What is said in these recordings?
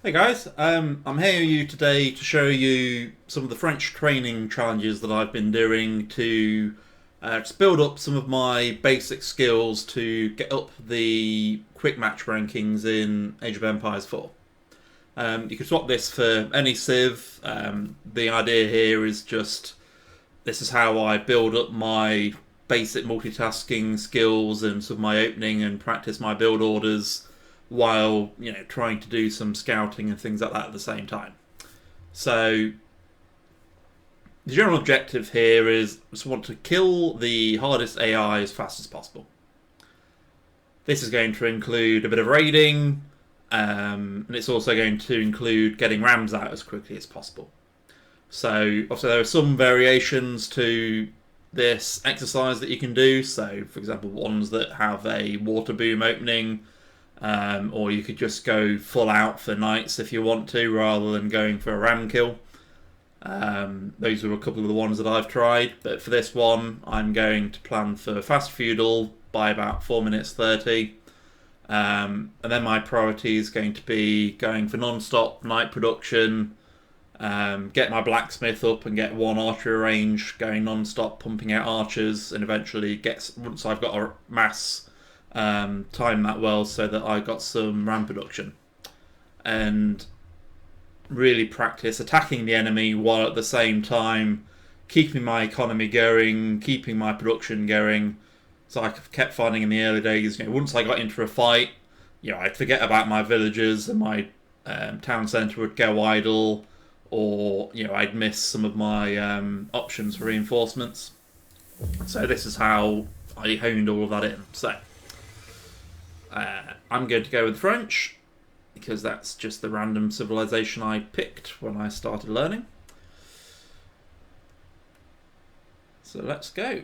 Hey guys, I'm here with you today to show you some of the French training challenges that I've been doing to just build up some of my basic skills to get up the quick match rankings in Age of Empires 4. You can swap this for any Civ. The idea here is just this is how I build up my basic multitasking skills and some of my opening and practice my build orders while trying to do some scouting and things like that at the same time. So the general objective here is just want to kill the hardest AI as fast as possible. This is going to include a bit of raiding, and it's also going to include getting rams out as quickly as possible. So obviously there are some variations to this exercise that you can do. So for example, ones that have a water boom opening, or you could just go full out for knights if you want to, rather than going for a ram kill. Those are a couple of the ones that I've tried, but for this one I'm going to plan for fast feudal by about 4 minutes 30. And then my priority is going to be going for non-stop night production, get my blacksmith up and get one archery range going non-stop, pumping out archers, and eventually once I've got a mass, time that well so that I got some ram production, and really practice attacking the enemy while at the same time keeping my economy going, keeping my production going. So I kept finding in the early days, once I got into a fight, I'd forget about my villagers and my town centre would go idle, or I'd miss some of my options for reinforcements. So this is how I honed all of that in. So I'm going to go with French because that's just the random civilization I picked when I started learning. So let's go.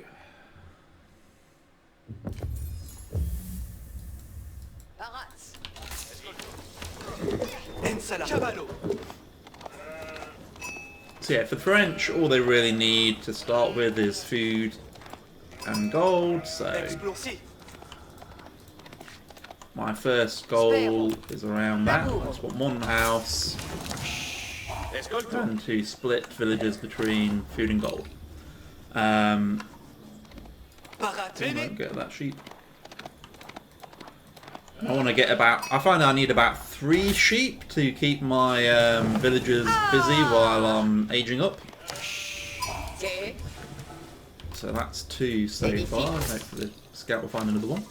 So yeah, for the French, all they really need to start with is food and gold. So my first goal is around that. I just want one house and to split villages between food and gold. I won't get that sheep. I want to get I find I need about 3 sheep to keep my villagers busy while I'm aging up. So that's 2 so far. Hopefully the scout will find another one.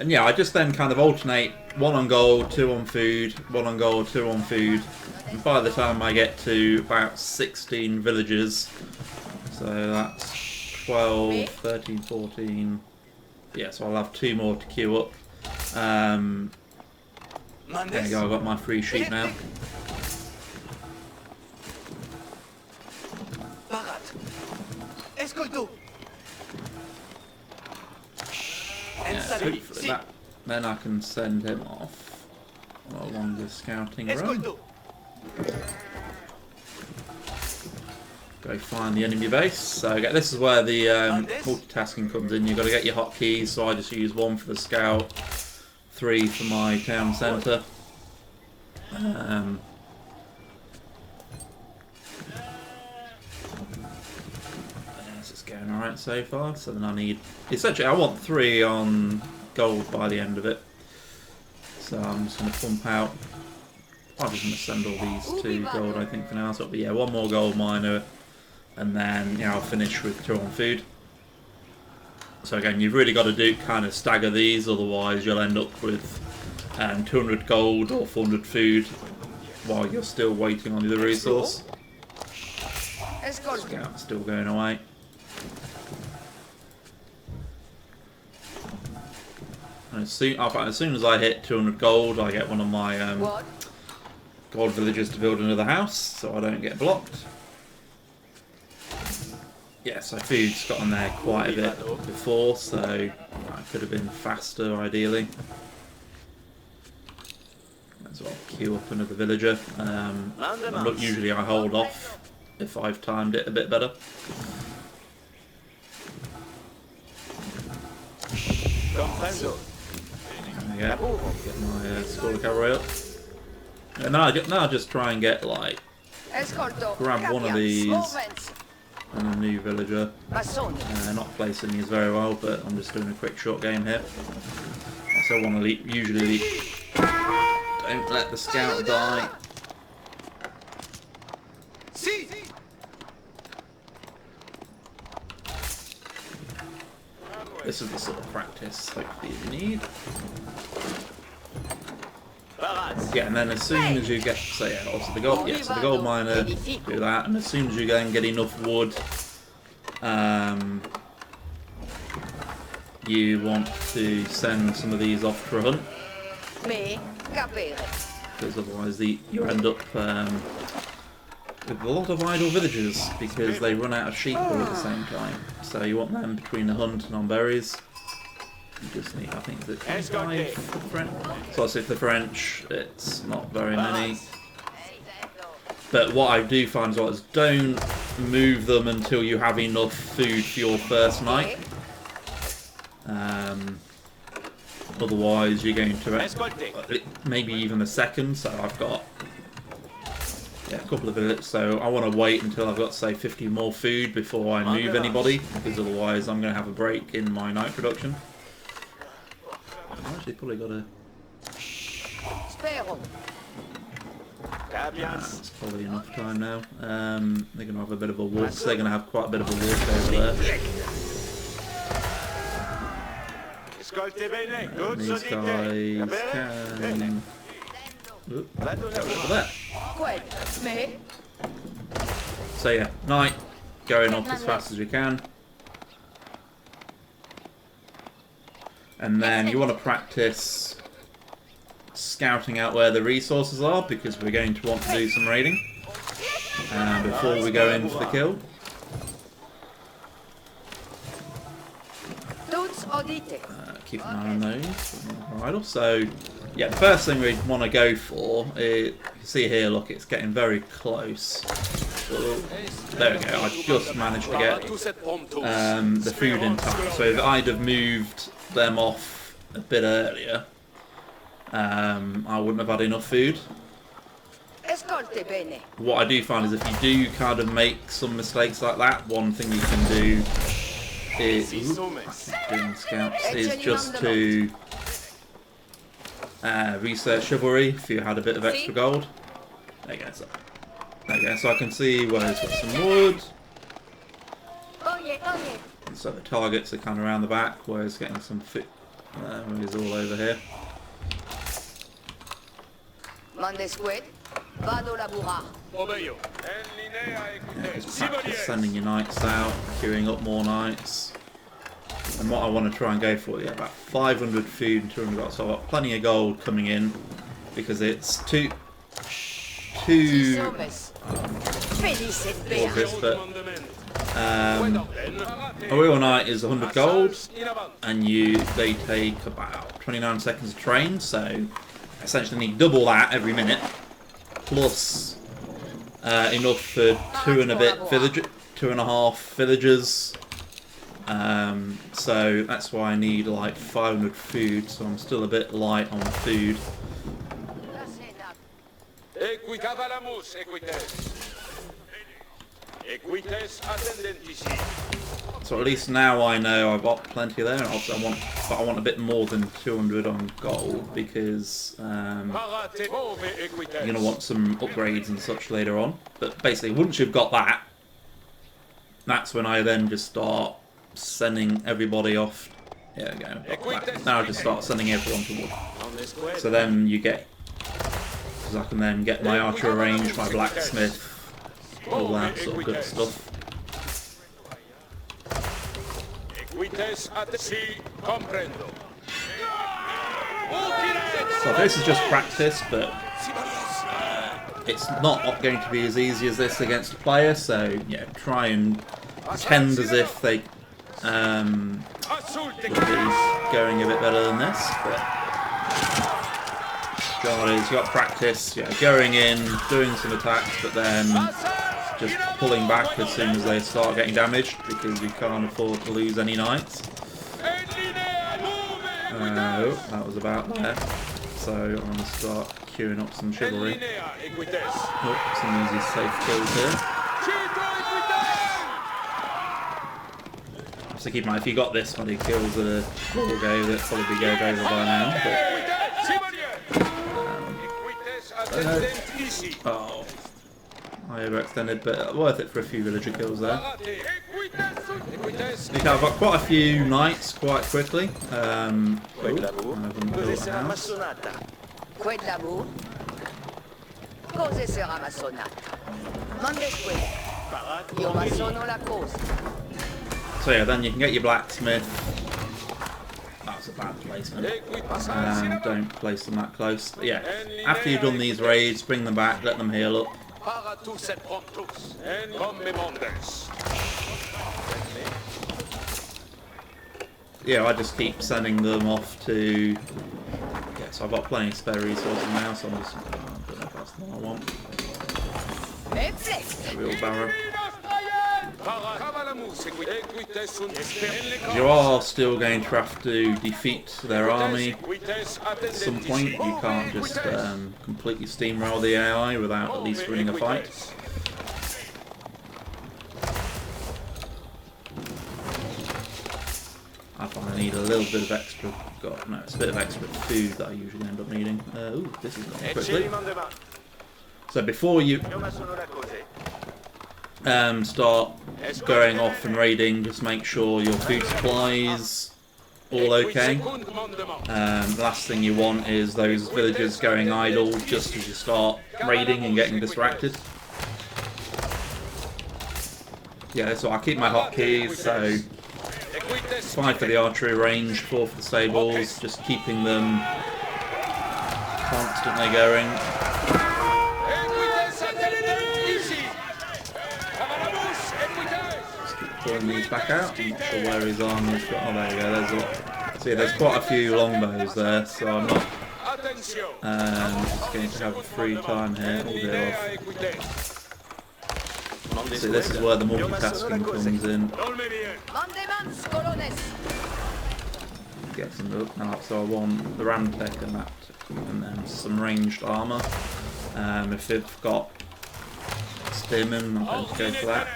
And yeah, I just then kind of alternate 1 on gold, 2 on food, 1 on gold, 2 on food. And by the time I get to about 16 villages, so that's 12, 13, 14. Yeah, so I'll have 2 more to queue up. There you go, I've got my 3 sheep now. Yeah, hopefully then I can send him off on a longer scouting run. Go find the enemy base. So this is where the multitasking comes in. You've got to get your hotkeys, so I just use 1 for the scout, 3 for my town centre. This is going alright so far. So then I want 3 on gold by the end of it. So I'm just going to pump out. I'm just going to send all these to gold, I think, for now. So it'll be 1 more gold miner, and then I'll finish with 2 on food. So again, you've really got to kind of stagger these, otherwise you'll end up with 200 gold or 400 food while you're still waiting on the other resource. Scout's still going away. And as soon as I hit 200 gold, I get one of my gold villagers to build another house, so I don't get blocked. Yeah, so food's gotten there quite a bit before, so I could have been faster ideally. As well, queue up another villager. Look, usually I hold off if I've timed it a bit better. There we go. Get my School of Cavalry up. And now I just try and get like grab one of these and a new villager. Not placing these very well, but I'm just doing a quick short game here. Also want to usually leap. Don't let the scout die. This is the sort of practice hopefully you need. Yeah, and then as soon as you get, so yeah, also the gold, so the gold miner, do that, and as soon as you go and get enough wood, you want to send some of these off for a hunt, because otherwise you end up with a lot of idle villagers, because they run out of sheep all at the same time. So you want them between the hunt and on berries. You just need, I think, the 25 for the French. So obviously for the French, it's not very many. But what I do find as well is don't move them until you have enough food for your first night. Otherwise, you're going to maybe even the second. So I've got a couple of minutes. So I want to wait until I've got, say, 50 more food before I move anybody, because otherwise I'm going to have a break in my night production. I've actually probably got a... That's probably enough time now. They're going to have a bit of a walk. So they're going to have quite a bit of a walk over there. These guys can... Oop, over there. So yeah, night, going off as fast as you can. And then you want to practice scouting out where the resources are, because we're going to want to do some raiding before we go in for the kill. Keep an eye on those. Right, so yeah, the first thing we want to go for is, you can see here, look, it's getting very close. So, there we go, I just managed to get the food in time. So if I'd have moved them off a bit earlier, I wouldn't have had enough food. What I do find is if you do kind of make some mistakes like that, one thing you can do is, doing scouts, is just to research chivalry if you had a bit of extra gold. There you go. So, there you go. So I can see where it's got some wood. And so the targets are kind of around the back, where it's getting some food. He's all over here. Just practice sending your knights out, queuing up more knights. And what I want to try and go for, about 500 food and 200 gold. So I've got plenty of gold coming in, because it's two a real knight is 100 gold, and they take about 29 seconds to train, so essentially need double that every minute, plus enough for 2.5 villagers. So that's why I need like 500 food, so I'm still a bit light on food. So at least now I know I've got plenty there, and also I want a bit more than 200 on gold, because you're going to want some upgrades and such later on. But basically, once you've got that, that's when I then just start sending everybody off. There we go. Now I just start sending everyone to wood. So then you get, because I can then get my archer range, my blacksmith, all that sort of good stuff. So this is just practice, but it's not going to be as easy as this against a player, so yeah, try and pretend as if they would be going a bit better than this, but you've got practice, going in, doing some attacks, but then just pulling back as soon as they start getting damaged, because we can't afford to lose any knights. That was about there. so I'm going to start queuing up some chivalry. Oh, some easy safe kills here. So keep in mind, if you got this many kills at a ball game, it'd probably go over by now. But, oh, I overextended, but worth it for a few villager kills there. Okay, I've got quite a few knights quite quickly. I haven't built a house. So yeah, then you can get your blacksmith. That's a bad placement. Don't place them that close. But yeah, after you've done these raids, bring them back, let them heal up. Yeah, I just keep sending them off to... Yeah, so I've got plenty of spare resources now, so I'm just... I don't know if that's the one I want. A real barrow. You are still going to have to defeat their army at some point. You can't just completely steamroll the AI without at least winning a fight. I find I need a little bit of extra... God, no, it's a bit of extra food that I usually end up needing. Ooh, this is going quickly. So before you start going off and raiding, just make sure your food supply is all okay. The last thing you want is those villagers going idle just as you start raiding and getting distracted. Yeah, so I keep my hotkeys, so 5 for the archery range, 4 for the stables, just keeping them constantly going. Pulling these back out. I'm not sure where his armor's got. Oh, there you go. There's a, see, there's quite a few longbows there, so I'm not just going to have a free time here. All day off. See, this is where the multitasking comes in. Get some up now. So I want the ram tech and that, and then some ranged armor. If they've got Spearman, I'm going to go for that.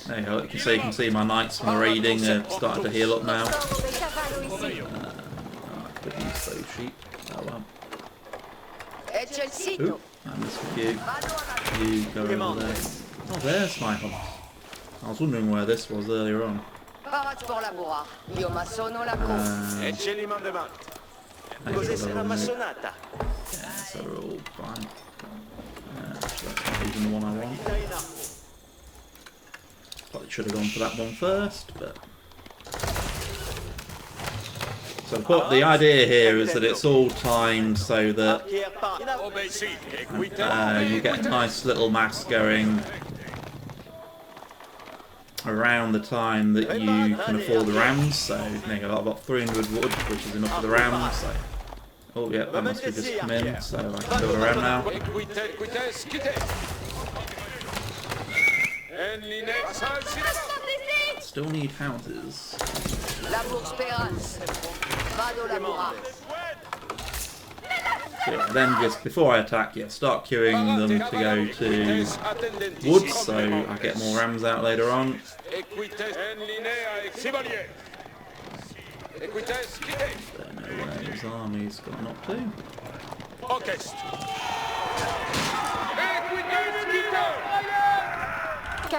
There you go, you can see my knights from the raiding are starting to heal up now. I could use those sheep. Oh well. Ooh, I missed a few. You go over there. Oh, there's my hunt. I was wondering where this was earlier on. Yeah, so we're all fine. That's not even the one I want. Probably should have gone for that one first, but... So the idea here is that it's all timed so that you get a nice little mass going around the time that you can afford the rams. So I've got 300 wood, which is enough for the rams. So, oh yeah, that must have just come in, so I can build around now. Still need houses. So yeah, then just before I attack, yeah, start queuing them to go to woods, so I get more rams out later on. Don't know where his army's gone up to.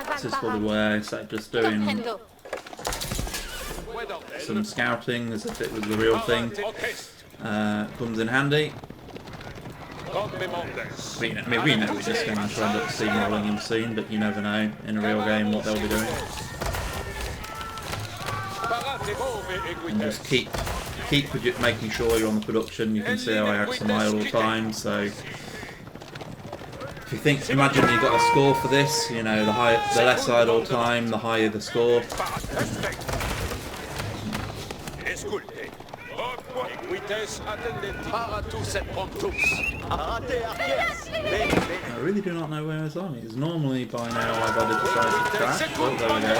This is probably where I started just doing some scouting as if it was the real thing. Comes in handy. We know we're just going to end up steamrolling him soon, but you never know in a real game what they'll be doing. And just keep making sure you're on the production. You can see how I act some eye all the time, so if you think, imagine you've got a score for this, you know, the less idle time, the higher the score. I really do not know where his army is. Normally by now I've had a decisive crash. Oh, there we go.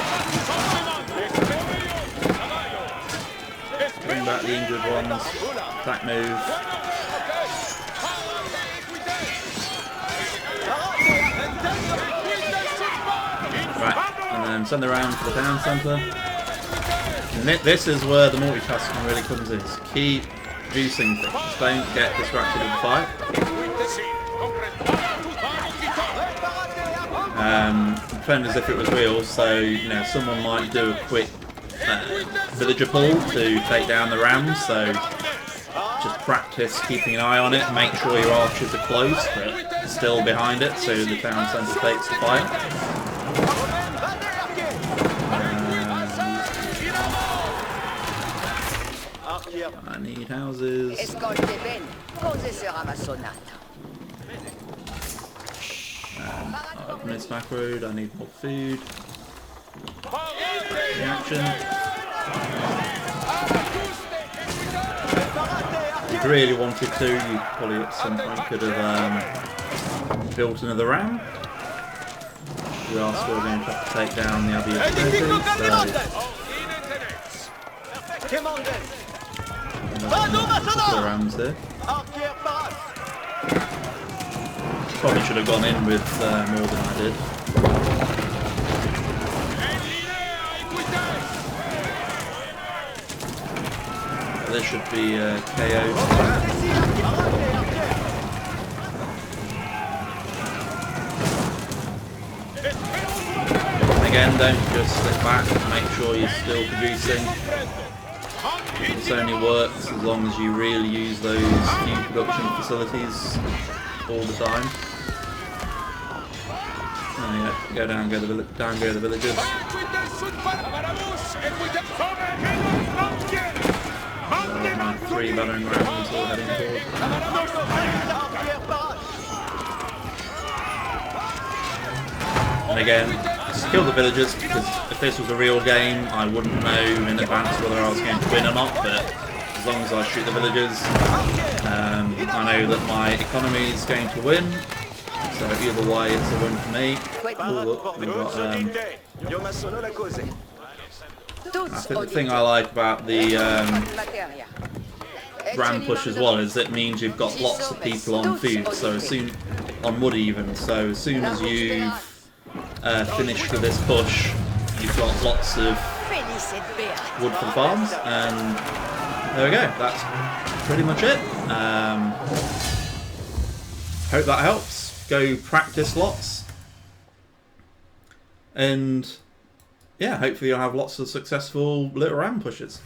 bring back the injured ones. Attack move. Right, and then send around to the town centre. And this is where the multitasking really comes in. So keep producing things. Don't get distracted in the fight. Defend as if it was real, so you know someone might do a quick villager pull to take down the rams. So just practice keeping an eye on it. Make sure your archers are close but still behind it, so the town centre takes the fight. I need houses. I've missed back road, I need more food. Reaction. If you really wanted to, you probably at some point could have built another ram. We are still going to have to take down the Abbey of the rams there. Probably should have gone in with more than I did. This should be KO. Again, don't just sit back, make sure you're still producing. This only works as long as you really use those new production facilities all the time. Oh yeah, go down, go the villagers. My 3 battering rams all heading forward. And again, kill the villagers, because if this was a real game, I wouldn't know in advance whether I was going to win or not, but as long as I shoot the villagers, I know that my economy is going to win, so either way it's a win for me. Oh, look, we've got, I think the thing I like about the ram push as well is it means you've got lots of people on food, so as soon, on wood even, so as soon as you've finished with this push, you've got lots of wood for the farms, and there we go, that's pretty much it. Hope that helps. Go practice lots, and yeah, hopefully you'll have lots of successful little ram pushes.